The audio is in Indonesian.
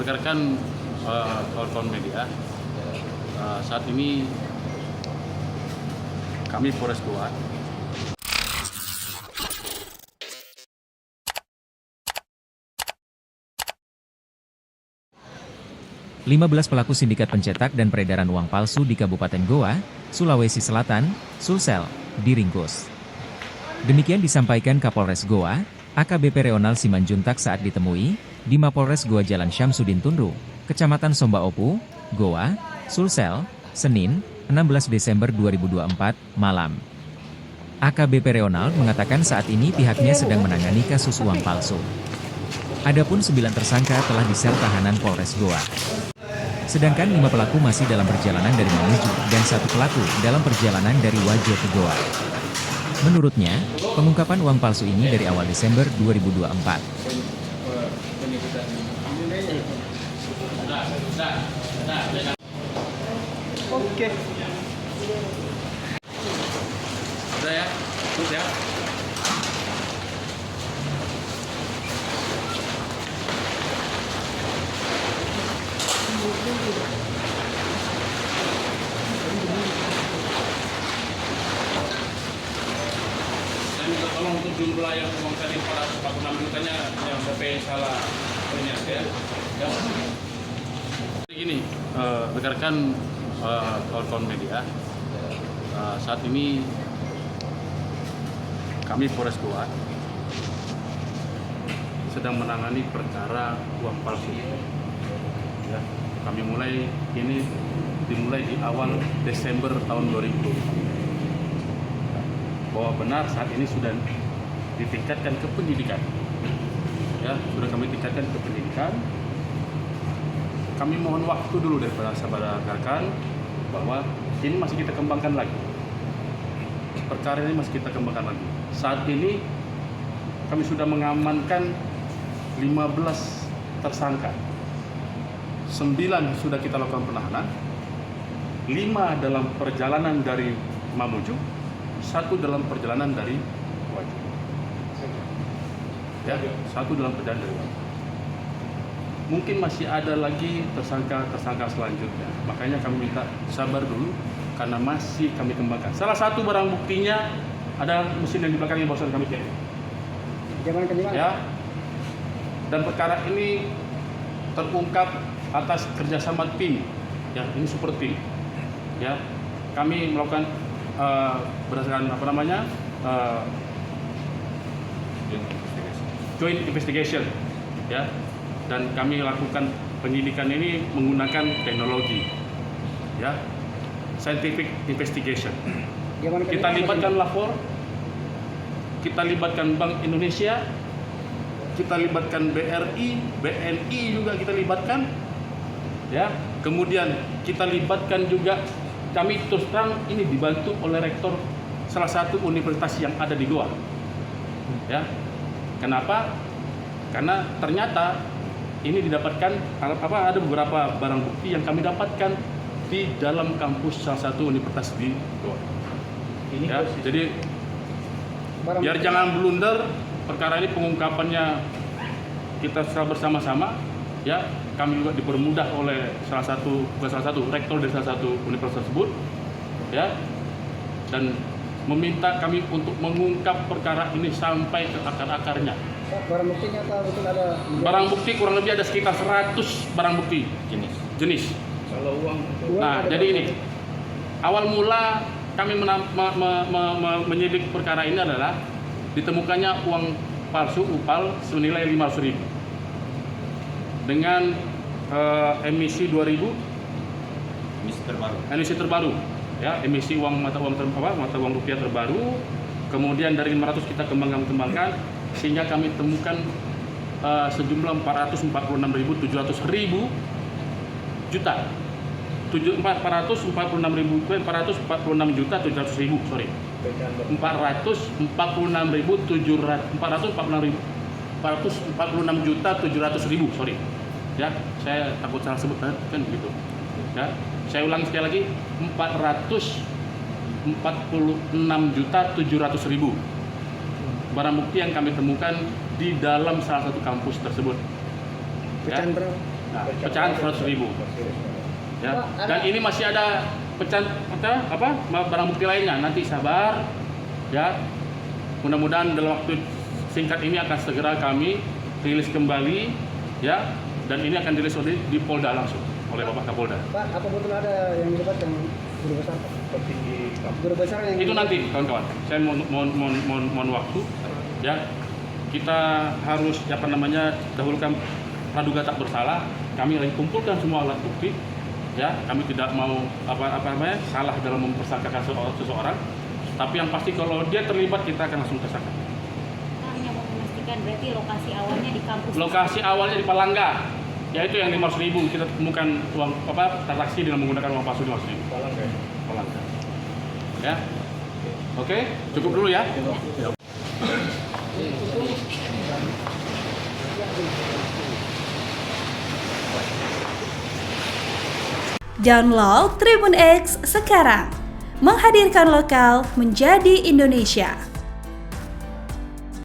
rekan-rekan kawan-kawan media, saat ini kami Polres Goa 15 pelaku sindikat pencetak dan peredaran uang palsu di Kabupaten Goa, Sulawesi Selatan, Sulsel, diringkus. Demikian disampaikan Kapolres Goa, AKBP Reonal Simanjuntak saat ditemui di Mapolres Goa Jalan Syamsuddin Tunru, Kecamatan Somba Opu, Goa, Sulsel, Senin, 16 Desember 2024, malam. AKBP Reonal mengatakan saat ini pihaknya sedang menangani kasus uang palsu. Adapun 9 tersangka telah disel tahanan Polres Goa. Sedangkan 5 pelaku masih dalam perjalanan dari Mamuju dan 1 pelaku dalam perjalanan dari Wajo ke Goa. Menurutnya, pengungkapan uang palsu ini dari awal Desember 2024. Oke. Udah ya, terus ya. Saya minta tolong untuk jumlah yang uang tadi 46 jutanya yang sampai salah ternyata ya. Gini, rekan-rekan kawan-kawan media, saat ini kami Polres Goa sedang menangani perkara uang palsu. Ya, kami dimulai di awal Desember tahun 2020. Bahwa benar saat ini sudah ditingkatkan ke penyidikan. Ya, sudah kami tingkatkan ke penyidikan. Kami mohon waktu dulu dari sahabat rekan bahwa ini masih kita kembangkan lagi. Perkara ini masih kita kembangkan lagi. Saat ini kami sudah mengamankan 15 tersangka. 9 sudah kita lakukan penahanan, 5 dalam perjalanan dari Mamuju, 1 dalam perjalanan dari Wajo. Ya, 1 dalam perjalanan dari Wajo. Mungkin masih ada lagi tersangka selanjutnya. Makanya kami minta sabar dulu karena masih kami kembangkan. Salah satu barang buktinya ada mesin yang di belakangnya barusan kami cek. Ya. Dan perkara ini terungkap atas kerjasama tim. Ya, ini super tim. Ya. Kami melakukan berdasarkan joint investigation. Ya. Dan kami lakukan penyidikan ini menggunakan teknologi, ya, scientific investigation. Kita libatkan lapor, kita libatkan Bank Indonesia, kita libatkan BRI, BNI juga kita libatkan, ya. Kemudian kita libatkan juga, kami terus terang ini dibantu oleh rektor salah satu universitas yang ada di Goa, ya. Kenapa? Karena ternyata ini didapatkan ada beberapa barang bukti yang kami dapatkan di dalam kampus salah satu universitas di Goa. Ya, jadi biar jangan blunder, perkara ini pengungkapannya kita secara bersama-sama, ya. Kami juga dipermudah oleh rektor dari salah satu universitas tersebut, ya, dan meminta kami untuk mengungkap perkara ini sampai ke akar-akarnya. Barang buktinya betul ada? Barang bukti kurang lebih ada sekitar 100 barang bukti jenis. Kalau uang Nah, jadi ini awal mula kami menyidik perkara ini adalah ditemukannya uang palsu UPAL senilai 500.000 dengan emisi 2000 emisi terbaru, ya, emisi mata uang rupiah terbaru. Kemudian dari 500 kita kembangkan sehingga kami temukan sejumlah 446.700 juta. 446 juta 700 ribu, sorry. 446 juta 700 ribu, sorry. Ya, saya takut salah sebut kan begitu. Ya, saya ulang sekali lagi, 446 juta 700 ribu. Barang bukti yang kami temukan di dalam salah satu kampus tersebut. Pecahan Ya. berapa? Nah, pecahan 100.000. Ya. Dan ini masih ada pecahan barang bukti lainnya. Nanti sabar, ya. Mudah-mudahan dalam waktu singkat ini akan segera kami rilis kembali, ya. Dan ini akan dirilis di Polda langsung oleh Bapak Kapolda. Pak, apa betul ada yang dilibatkan guru besar? Guru besar yang Itu nanti, kawan-kawan. Saya mohon waktu, ya. Kita harus dahulukan praduga tak bersalah. Kami lagi kumpulkan semua alat bukti, ya. Kami tidak mau salah dalam mempersangkakan seseorang. Tapi yang pasti kalau dia terlibat kita akan langsung tersangka. Hanya mau memastikan berarti lokasi awalnya di kampus. Lokasi awalnya di Palangga, yaitu yang 500.000 kita temukan uang transaksi dengan menggunakan uang palsu 500.000. Palangga. Ya. Oke, cukup dulu ya. Download Tribun X sekarang, menghadirkan lokal menjadi Indonesia.